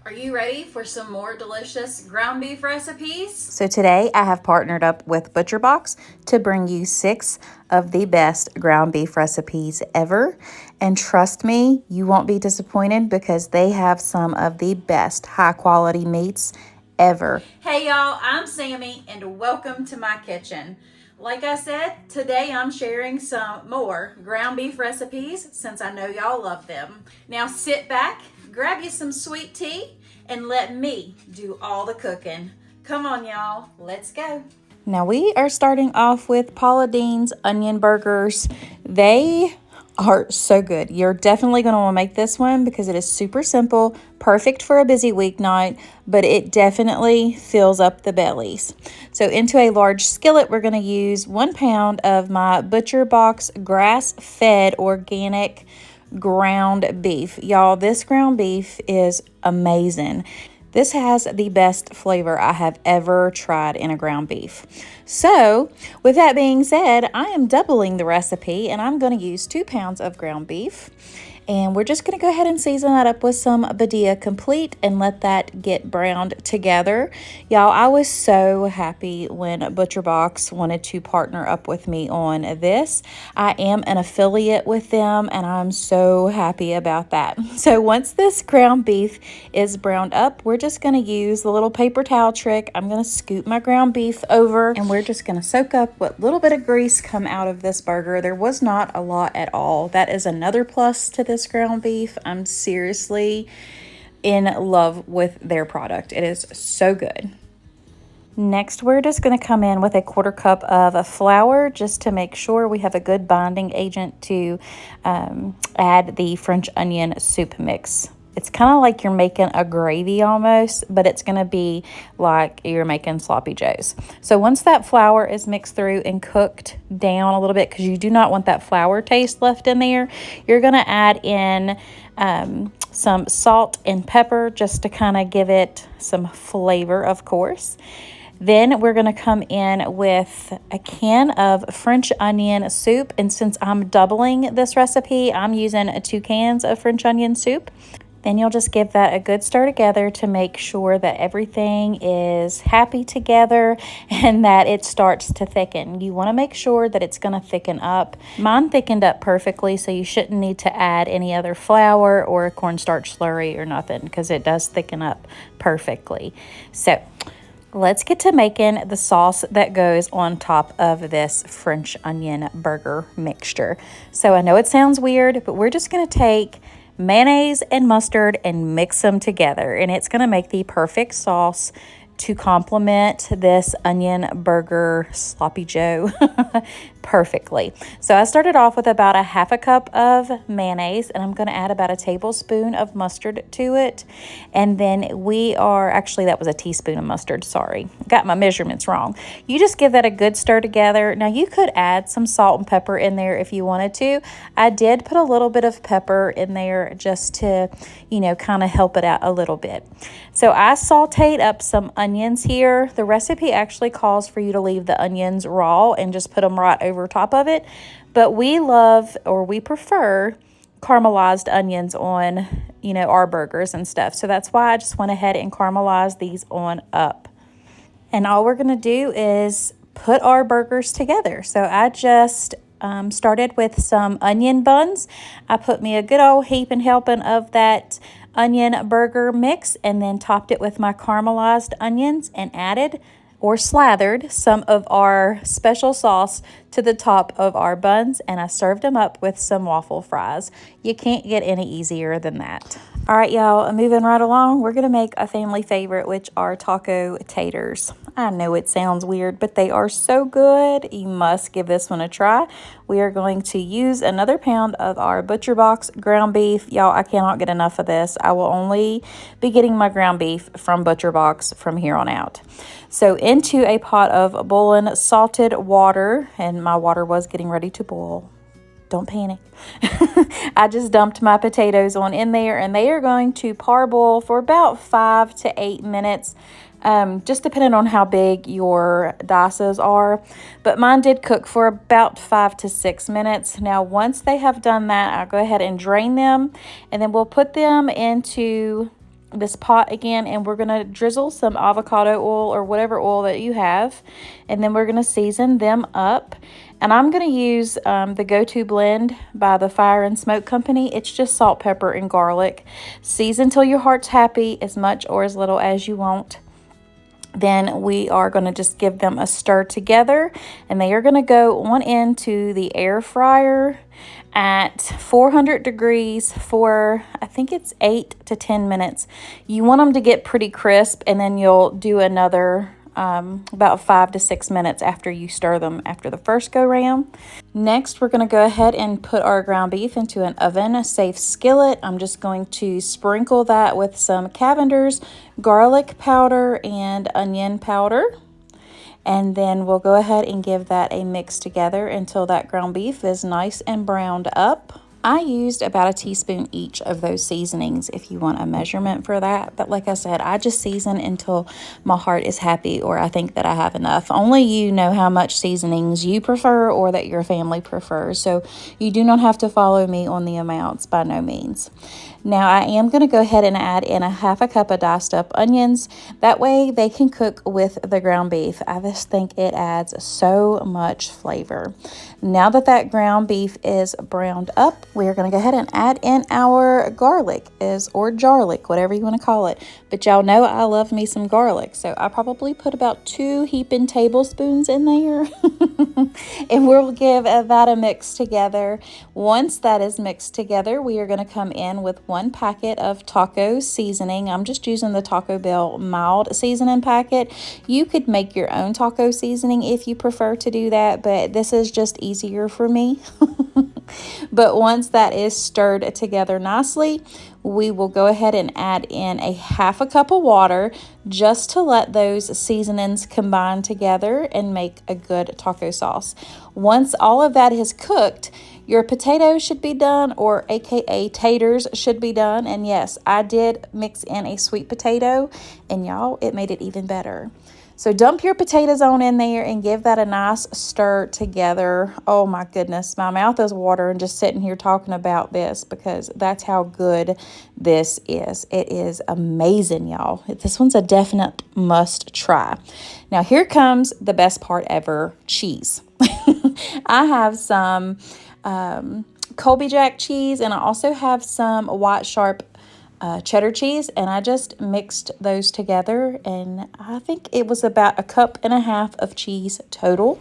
Are you ready for some more delicious ground beef recipes? So today I have partnered up with ButcherBox to bring you 6 of the best ground beef recipes ever. And trust me, you won't be disappointed because they have some of the best high quality meats ever. Hey y'all, I'm Sammy and welcome to my kitchen. Like I said, today I'm sharing some more ground beef recipes since I know y'all love them. Now sit back, grab you some sweet tea, and let me do all the cooking. Come on y'all, let's go. Now we are starting off with Paula Deen's onion burgers. They are so good. You're definitely going to want to make this one because it is super simple, perfect for a busy weeknight, but it definitely fills up the bellies. So into a large skillet, we're going to use 1 pound of my ButcherBox grass-fed organic ground beef. Y'all, this ground beef is amazing. This has the best flavor I have ever tried in a ground beef. So, with that being said, I am doubling the recipe and I'm going to use 2 pounds of ground beef. And we're just going to go ahead and season that up with some Badia Complete and let that get browned together. Y'all, I was so happy when ButcherBox wanted to partner up with me on this. I am an affiliate with them and I'm so happy about that. So once this ground beef is browned up, we're just going to use the little paper towel trick. I'm going to scoop my ground beef over and we're just going to soak up what little bit of grease come out of this burger. There was not a lot at all. That is another plus to this ground beef. I'm seriously in love with their product. It is so good. Next, we're just going to come in with a 1/4 cup of flour just to make sure we have a good binding agent to add the French onion soup mix. It's kind of like you're making a gravy almost, but it's going to be like you're making sloppy joes. So once that flour is mixed through and cooked down a little bit, because you do not want that flour taste left in there, you're going to add in some salt and pepper just to kind of give it some flavor, of course. Then we're going to come in with a can of French onion soup. And since I'm doubling this recipe, I'm using 2 cans of French onion soup. Then you'll just give that a good stir together to make sure that everything is happy together and that it starts to thicken. You want to make sure that it's going to thicken up. Mine thickened up perfectly, so you shouldn't need to add any other flour or a cornstarch slurry or nothing because it does thicken up perfectly. So let's get to making the sauce that goes on top of this French onion burger mixture. So I know it sounds weird, but we're just going to take mayonnaise and mustard and mix them together, and it's going to make the perfect sauce to complement this onion burger sloppy joe perfectly. So I started off with about a 1/2 cup of mayonnaise, and I'm going to add about a tablespoon of mustard to it. And then that was a teaspoon of mustard, sorry. Got my measurements wrong. You just give that a good stir together. Now you could add some salt and pepper in there if you wanted to. I did put a little bit of pepper in there just to, kind of help it out a little bit. So I sauteed up some onions here. The recipe actually calls for you to leave the onions raw and just put them right over top of it. But we prefer caramelized onions on, our burgers and stuff. So that's why I just went ahead and caramelized these on up. And all we're going to do is put our burgers together. So I just started with some onion buns. I put me a good old heaping helping of that onion burger mix and then topped it with my caramelized onions and added or slathered some of our special sauce to the top of our buns, and I served them up with some waffle fries. You can't get any easier than that. All right, y'all, moving right along, we're going to make a family favorite, which are taco taters. I know it sounds weird, but they are so good. You must give this one a try. We are going to use another pound of our ButcherBox ground beef. Y'all, I cannot get enough of this. I will only be getting my ground beef from ButcherBox from here on out. So into a pot of boiling salted water, and my water was getting ready to boil. Don't panic. I just dumped my potatoes on in there, and they are going to parboil for about 5 to 8 minutes, just depending on how big your dices are. But mine did cook for about 5 to 6 minutes. Now, once they have done that, I'll go ahead and drain them, and then we'll put them into this pot again, and we're going to drizzle some avocado oil or whatever oil that you have, and then we're going to season them up. And I'm going to use the Go-To blend by the Fire and Smoke Company. It's just salt, pepper, and garlic. Season till your heart's happy, as much or as little as you want. Then we are going to just give them a stir together, and they are going to go on into the air fryer at 400 degrees for, I think it's 8 to 10 minutes. You want them to get pretty crisp, and then you'll do another about 5 to 6 minutes after you stir them after the first go round. Next, we're going to go ahead and put our ground beef into an oven, a safe skillet. I'm just going to sprinkle that with some Cavender's garlic powder and onion powder. And then we'll go ahead and give that a mix together until that ground beef is nice and browned up. I used about a teaspoon each of those seasonings if you want a measurement for that. But like I said, I just season until my heart is happy or I think that I have enough. Only you know how much seasonings you prefer or that your family prefers. So you do not have to follow me on the amounts, by no means. Now I am going to go ahead and add in a half a cup of diced up onions. That way they can cook with the ground beef. I just think it adds so much flavor. Now that that ground beef is browned up, we are going to go ahead and add in our garlic or jarlic, whatever you want to call it. But y'all know I love me some garlic, so I probably put about 2 heaping tablespoons in there. And we'll give that a mix together. Once that is mixed together, we are going to come in with 1 packet of taco seasoning. I'm just using the Taco Bell mild seasoning packet. You could make your own taco seasoning if you prefer to do that, but this is just easier for me. But once that is stirred together nicely, we will go ahead and add in a half a cup of water just to let those seasonings combine together and make a good taco sauce. Once all of that is cooked, your potatoes should be done, or aka taters should be done. And yes, I did mix in a sweet potato, and y'all, it made it even better. So dump your potatoes on in there and give that a nice stir together. Oh my goodness, my mouth is watering just sitting here talking about this because that's how good this is. It is amazing, y'all. This one's a definite must try. Now here comes the best part ever, cheese. I have some Colby Jack cheese, and I also have some white sharp cheddar cheese, and I just mixed those together, and I think it was about 1.5 cups of cheese total.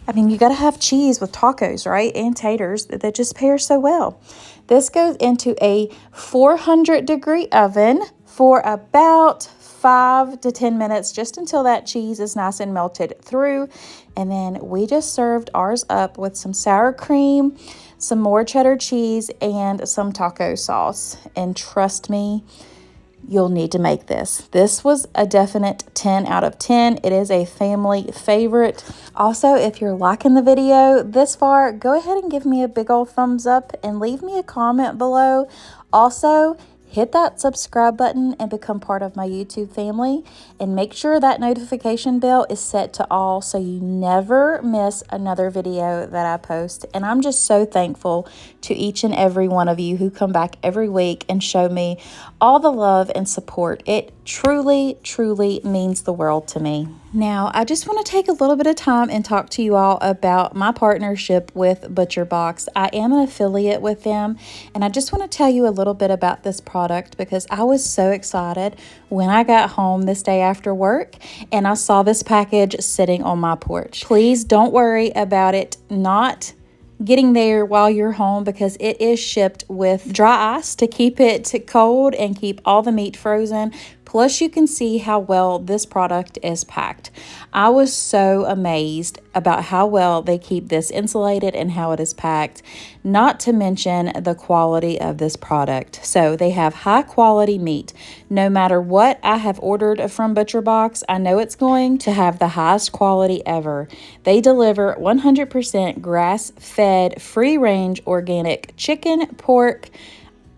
I mean, you got to have cheese with tacos, right? And taters, that just pair so well. This goes into a 400-degree oven for about 5 to 10 minutes, just until that cheese is nice and melted through. And then we just served ours up with some sour cream, some more cheddar cheese, and some taco sauce. And trust me, you'll need to make this. This was a definite 10 out of 10. It is a family favorite. Also, if you're liking the video this far, go ahead and give me a big old thumbs up and leave me a comment below. Also, hit that subscribe button and become part of my YouTube family, and make sure that notification bell is set to all so you never miss another video that I post. And I'm just so thankful to each and every one of you who come back every week and show me all the love and support. It truly, truly means the world to me. Now, I just want to take a little bit of time and talk to you all about my partnership with ButcherBox. I am an affiliate with them, and I just want to tell you a little bit about this product because I was so excited when I got home this day after work and I saw this package sitting on my porch. Please don't worry about it not getting there while you're home, because it is shipped with dry ice to keep it cold and keep all the meat frozen. Plus, you can see how well this product is packed. I was so amazed about how well they keep this insulated and how it is packed, not to mention the quality of this product. So they have high quality meat. No matter what I have ordered from ButcherBox, I know it's going to have the highest quality ever. They deliver 100% grass-fed, free-range organic chicken, pork,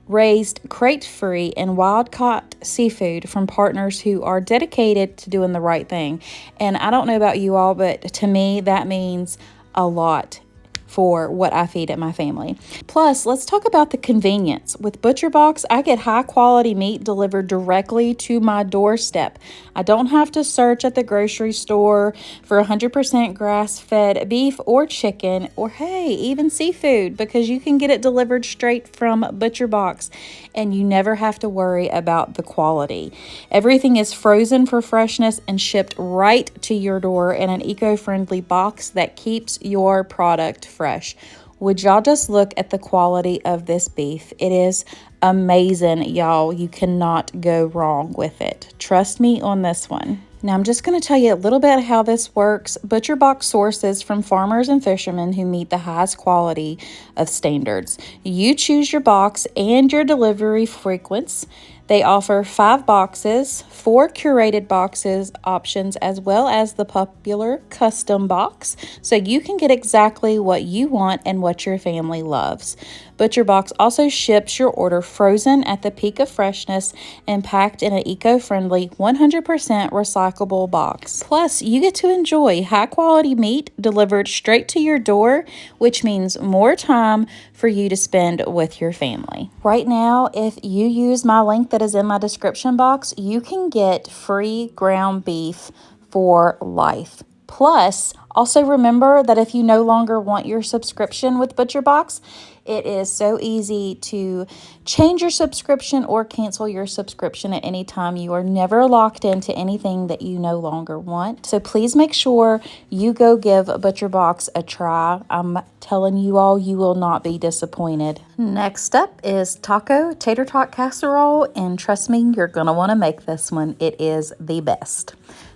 raised crate-free, and wild-caught seafood from partners who are dedicated to doing the right thing. And I don't know about you all, but to me that means a lot. for what I feed at my family. Plus, let's talk about the convenience. With ButcherBox, I get high quality meat delivered directly to my doorstep. I don't have to search at the grocery store for 100% grass-fed beef or chicken, or hey, even seafood, because you can get it delivered straight from ButcherBox and you never have to worry about the quality. Everything is frozen for freshness and shipped right to your door in an eco-friendly box that keeps your product fresh. Would y'all just look at the quality of this beef? It is amazing, y'all. You cannot go wrong with it. Trust me on this one. Now, I'm just going to tell you a little bit how this works. ButcherBox sources from farmers and fishermen who meet the highest quality of standards. You choose your box and your delivery frequency. They offer 5 boxes, 4 curated boxes options, as well as the popular custom box, so you can get exactly what you want and what your family loves. ButcherBox also ships your order frozen at the peak of freshness and packed in an eco-friendly 100% recyclable box. Plus, you get to enjoy high-quality meat delivered straight to your door, which means more time for you to spend with your family. Right now, if you use my link that is in my description box, you can get free ground beef for life. Plus, also remember that if you no longer want your subscription with ButcherBox, it is so easy to change your subscription or cancel your subscription at any time. You are never locked into anything that you no longer want. So please make sure you go give ButcherBox a try. I'm telling you all, you will not be disappointed. Next up is Tatertot casserole, and trust me, you're going to want to make this one. It is the best.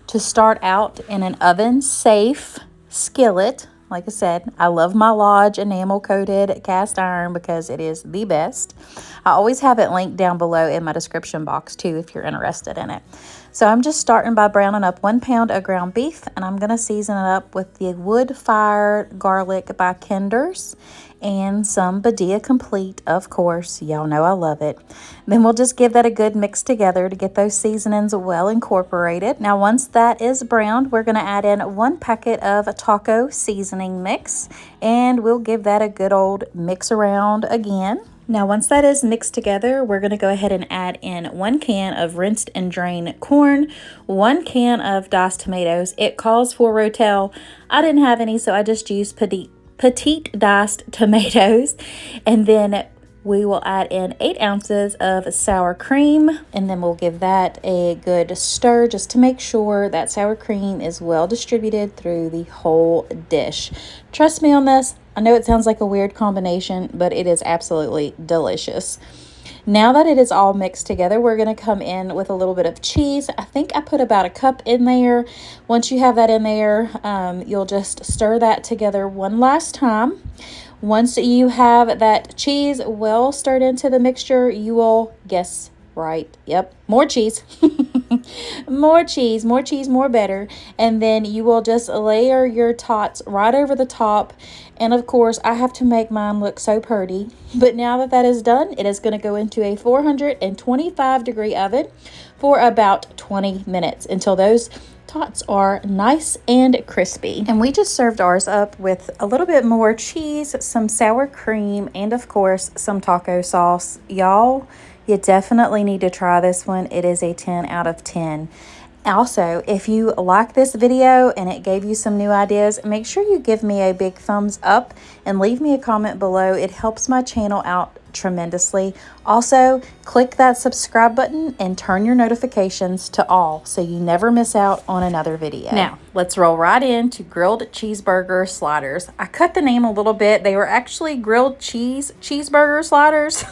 To start out, in an oven-safe skillet, like I said, I love my Lodge enamel-coated cast iron because it is the best. I always have it linked down below in my description box too if you're interested in it. So I'm just starting by browning up 1 pound of ground beef, and I'm going to season it up with the wood-fired garlic by Kinder's and some Badia Complete, of course. Y'all know I love it. Then we'll just give that a good mix together to get those seasonings well incorporated. Now, once that is browned, we're going to add in 1 packet of taco seasoning mix, and we'll give that a good old mix around again. Now, once that is mixed together, we're going to go ahead and add in 1 can of rinsed and drained corn, 1 can of diced tomatoes. It calls for Rotel. I didn't have any, so I just used petite diced tomatoes. And then we will add in 8 ounces of sour cream, and then we'll give that a good stir just to make sure that sour cream is well distributed through the whole dish. Trust me on this. I know it sounds like a weird combination, but it is absolutely delicious. Now that it is all mixed together, we're going to come in with a little bit of cheese. I think I put about 1 cup in there. Once you have that in there, you'll just stir that together one last time. Once you have that cheese well stirred into the mixture, you will guess right. Yep, more cheese. More cheese, more better. And then you will just layer your tots right over the top. And of course, I have to make mine look so pretty. But now that that is done, it is going to go into a 425-degree oven for about 20 minutes until those tots are nice and crispy. And we just served ours up with a little bit more cheese, some sour cream, and of course, some taco sauce. Y'all, you definitely need to try this one. It is a 10 out of 10. Also, if you like this video and it gave you some new ideas, make sure you give me a big thumbs up and leave me a comment below. It helps my channel out tremendously. Also, click that subscribe button and turn your notifications to all so you never miss out on another video. Now, let's roll right into grilled cheeseburger sliders. I cut the name a little bit. They were actually grilled cheeseburger sliders.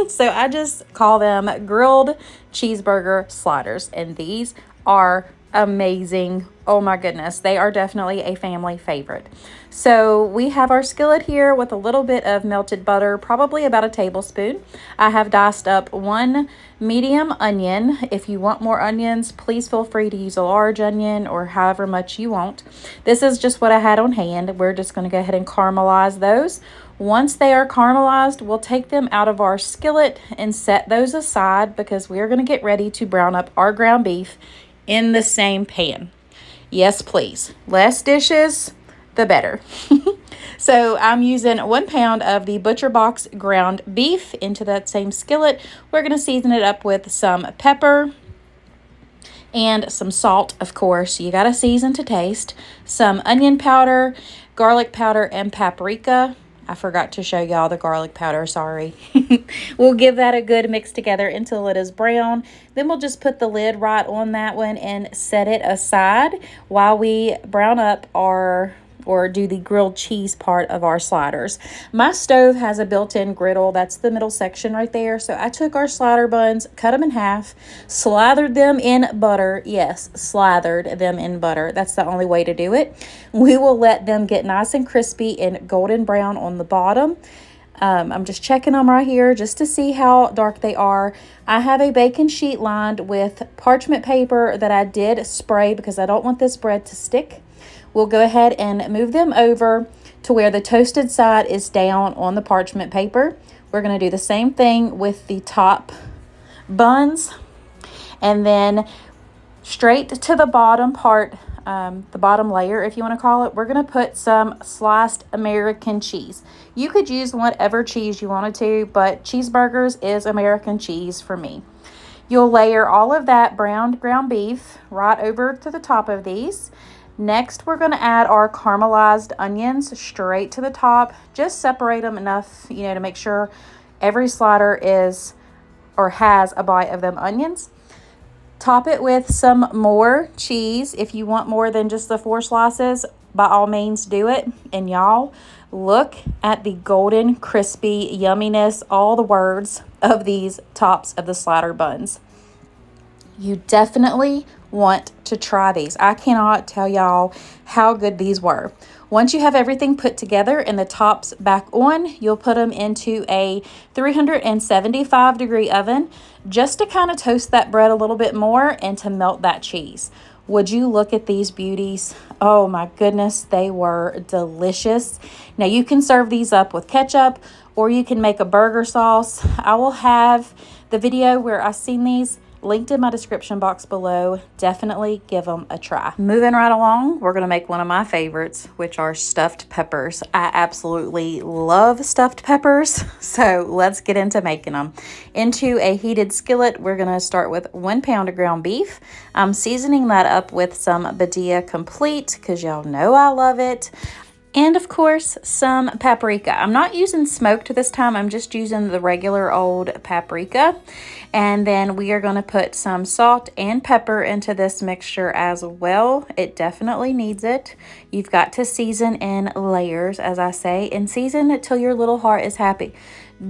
So I just call them grilled cheeseburger sliders, and these are amazing. Oh my goodness, they are definitely a family favorite. So we have our skillet here with a little bit of melted butter, probably about a tablespoon. I have diced up 1 medium onion. If you want more onions, please feel free to use a large onion or however much you want. This is just what I had on hand. We're just going to go ahead and caramelize those. Once they are caramelized, we'll take them out of our skillet and set those aside because we're going to get ready to brown up our ground beef in the same pan. Yes, please. Less dishes, the better. So I'm using 1 pound of the ButcherBox ground beef into that same skillet. We're going to season it up with some pepper and some salt, of course. You got to season to taste. Some onion powder, garlic powder, and paprika. I forgot to show y'all the garlic powder, sorry. We'll give that a good mix together until it is brown. Then we'll just put the lid right on that one and set it aside while we brown up or do the grilled cheese part of our sliders. My stove has a built-in griddle. That's the middle section right there. So I took our slider buns, cut them in half, slathered them in butter. Yes, slathered them in butter. That's the only way to do it. We will let them get nice and crispy and golden brown on the bottom. I'm just checking them right here just to see how dark they are. I have a baking sheet lined with parchment paper that I did spray because I don't want this bread to stick. We'll go ahead and move them over to where the toasted side is down on the parchment paper. We're going to do the same thing with the top buns. And then straight to the bottom part, the bottom layer, if you want to call it, we're going to put some sliced American cheese. You could use whatever cheese you wanted to, but Cheeseburgers is American cheese for me. You'll layer all of that browned ground beef right over to the top of these. Next, we're going to add our caramelized onions straight to the top. Just separate them enough, to make sure every slider is or has a bite of them onions. Top it with some more cheese. If you want more than just the 4 slices, by all means do it. And y'all, look at the golden, crispy yumminess, all the words of these tops of the slider buns. You definitely want to try these. I cannot tell y'all how good these were. Once you have everything put together and the tops back on, you'll put them into a 375 degree oven just to kind of toast that bread a little bit more and to melt that cheese. Would you look at these beauties? Oh my goodness, they were delicious. Now you can serve these up with ketchup or you can make a burger sauce. I will have the video where I've seen these linked in my description box below. Definitely give them a try. Moving right along, we're going to make one of my favorites, which are stuffed peppers. I absolutely love stuffed peppers, so let's get into making them. Into a heated skillet, we're going to start with 1 pound of ground beef. I'm seasoning that up with some Badia Complete because y'all know I love it. And of course, some paprika. I'm not using smoked this time. I'm just using the regular old paprika. And then we are going to put some salt and pepper into this mixture as well. It definitely needs it. You've got to season in layers, as I say, and season it till your little heart is happy.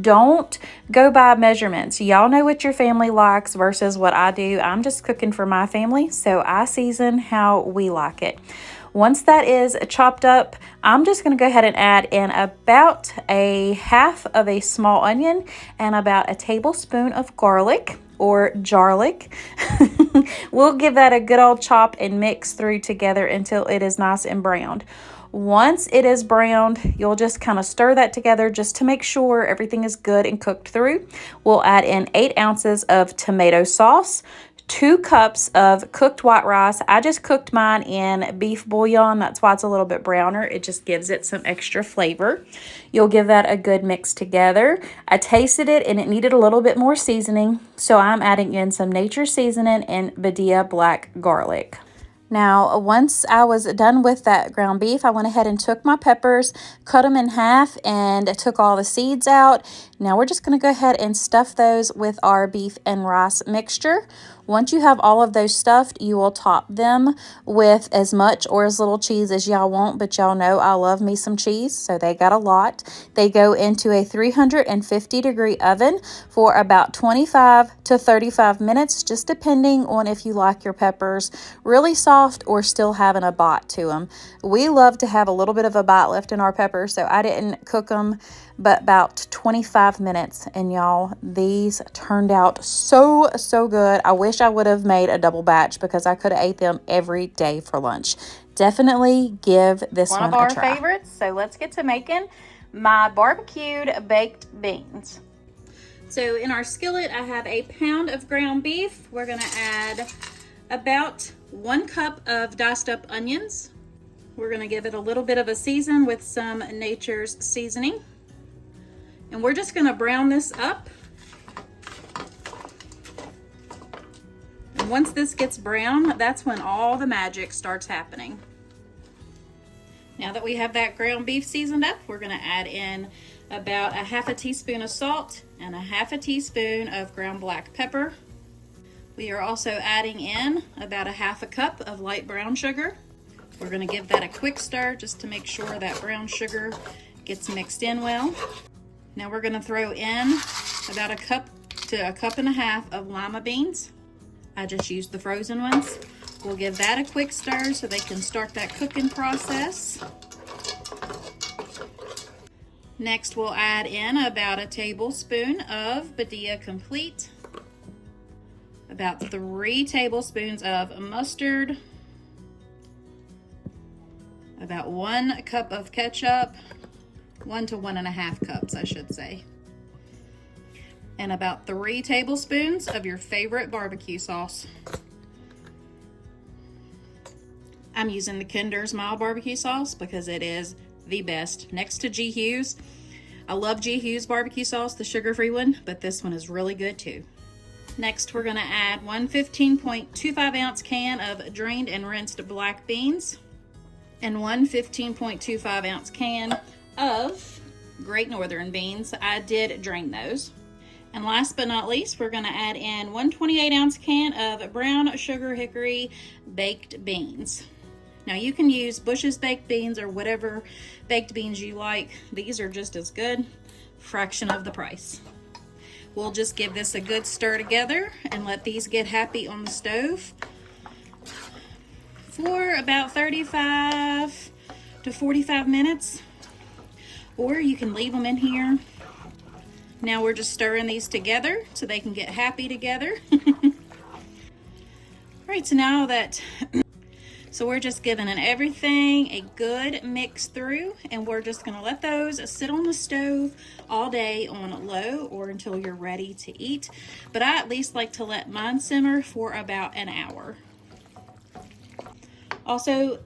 Don't go by measurements. Y'all know what your family likes versus what I do. I'm just cooking for my family, so I season how we like it. Once that is chopped up, I'm just going to go ahead and add in about a half of a small onion and about a tablespoon of garlic or jarlic. We'll give that a good old chop and mix through together until it is nice and browned. Once it is browned, you'll just kind of stir that together just to make sure everything is good and cooked through. We'll add in 8 ounces of tomato sauce, 2 cups of cooked white rice. I just cooked mine in beef bouillon. That's why it's a little bit browner. It just gives it some extra flavor. You'll give that a good mix together. I tasted it and it needed a little bit more seasoning, so I'm adding in some nature seasoning and Badia black garlic. Now, once I was done with that ground beef, I went ahead and took my peppers, cut them in half, and took all the seeds out. Now, we're just going to go ahead and stuff those with our beef and rice mixture. Once you have all of those stuffed, you will top them with as much or as little cheese as y'all want, but y'all know I love me some cheese, so they got a lot. They go into a 350 degree oven for about 25 to 35 minutes, just depending on if you like your peppers really soft or still having a bite to them. We love to have a little bit of a bite left in our peppers, so I didn't cook them but about 25 minutes, and y'all, these turned out so good. I wish I would have made a double batch because I could have ate them every day for lunch. Definitely give this one a try. One of our favorites, so let's get to making my barbecued baked beans. So in our skillet, I have a pound of ground beef. We're gonna add about 1 cup of diced up onions, We're gonna give it a little bit of a season with some Nature's seasoning. And we're just gonna brown this up. And once this gets brown, that's when all the magic starts happening. Now that we have that ground beef seasoned up, we're gonna add in about a half a teaspoon of salt and a half a teaspoon of ground black pepper. We are also adding in about a half a cup of light brown sugar. We're gonna give that a quick stir just to make sure that brown sugar gets mixed in well. Now we're gonna throw in about a cup to a cup and a half of lima beans. I just used the frozen ones. We'll give that a quick stir so they can start that cooking process. Next, we'll add in about a tablespoon of Badia Complete, about 3 tablespoons of mustard, about 1 cup of ketchup, 1 to 1.5 cups, I should say, and about 3 tablespoons of your favorite barbecue sauce. I'm using the Kinder's Mild Barbecue Sauce because it is the best next to G. Hughes. I love G. Hughes barbecue sauce, the sugar-free one, but this one is really good too. Next, we're gonna add 1 15.25 ounce can of drained and rinsed black beans and 1 15.25 ounce can of Great Northern beans. I did drain those. And last but not least, we're gonna add in 1 28 ounce can of brown sugar hickory baked beans. Now you can use Bush's baked beans or whatever baked beans you like. These are just as good, fraction of the price. We'll just give this a good stir together and let these get happy on the stove for about 35 to 45 minutes. Or you can leave them in here. Now we're just stirring these together so they can get happy together. All right, so now that so we're just giving everything a good mix through, and we're just gonna let those sit on the stove all day on low or until you're ready to eat. But I at least like to let mine simmer for about an hour. Also,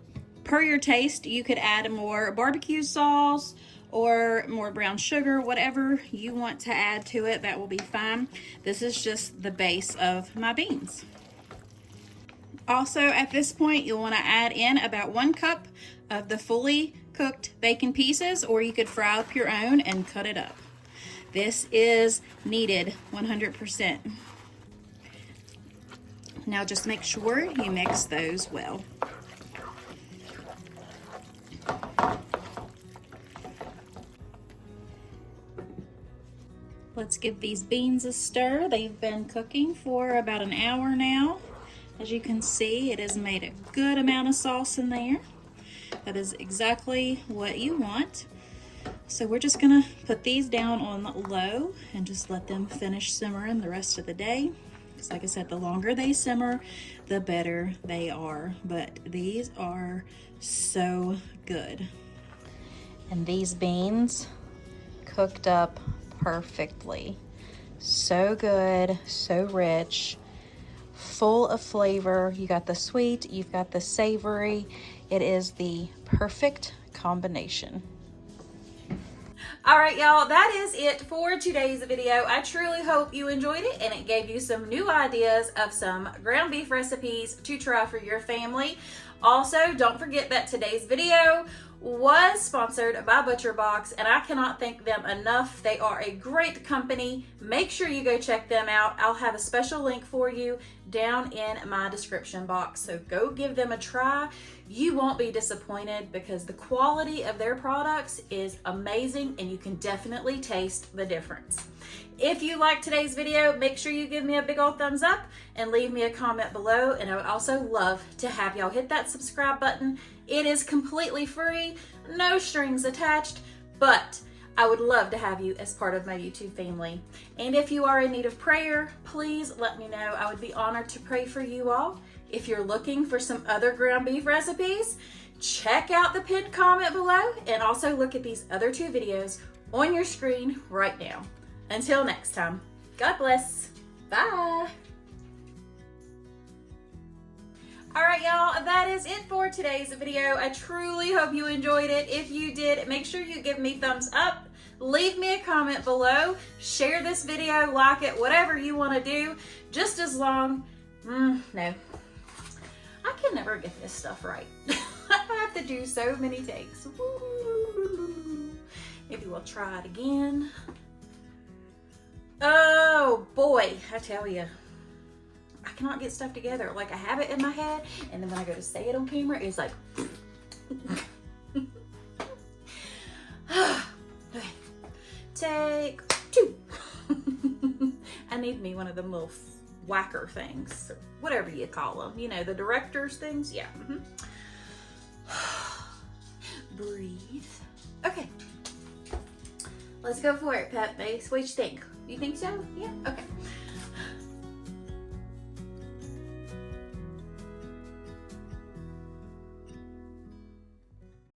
per your taste, you could add more barbecue sauce or more brown sugar, whatever you want to add to it, that will be fine. This is just the base of my beans. Also, at this point, you'll want to add in about 1 cup of the fully cooked bacon pieces, or you could fry up your own and cut it up. This is needed 100%. Now just make sure you mix those well. Let's give these beans a stir. They've been cooking for about an hour now. As you can see, it has made a good amount of sauce in there. That is exactly what you want. So we're just gonna put these down on low and just let them finish simmering the rest of the day. Because like I said, the longer they simmer, the better they are. But these are so good. And these beans cooked up perfectly. So good, so rich, full of flavor. You got the sweet, you've got the savory. It is the perfect combination. All right, y'all, that is it for today's video. I truly hope you enjoyed it and it gave you some new ideas of some ground beef recipes to try for your family. Also, don't forget that today's video was sponsored by ButcherBox, and I cannot thank them enough. They are a great company. Make sure you go check them out. I'll have a special link for you down in my description box, so go give them a try. You won't be disappointed because the quality of their products is amazing and you can definitely taste the difference. If you liked today's video, make sure you give me a big old thumbs up and leave me a comment below. And I would also love to have y'all hit that subscribe button. It is completely free, no strings attached, but I would love to have you as part of my YouTube family. And if you are in need of prayer, please let me know. I would be honored to pray for you all. If you're looking for some other ground beef recipes, check out the pinned comment below and also look at these other 2 videos on your screen right now. Until next time, God bless. Bye. All right, y'all, that is it for today's video. I truly hope you enjoyed it. If you did, make sure you give me thumbs up. Leave me a comment below. Share this video, like it, whatever you want to do. Just as long, no, I can never get this stuff right. I have to do so many takes. Maybe we'll try it again. Oh boy, I tell you, I cannot get stuff together. Like I have it in my head, and then when I go to say it on camera, it's like, okay. Take 2. I need me one of them little whacker things, whatever you call them. You know, the director's things. Yeah. Breathe. Okay. Let's go for it, Pep Base. What do you think? You think so? Yeah? Okay.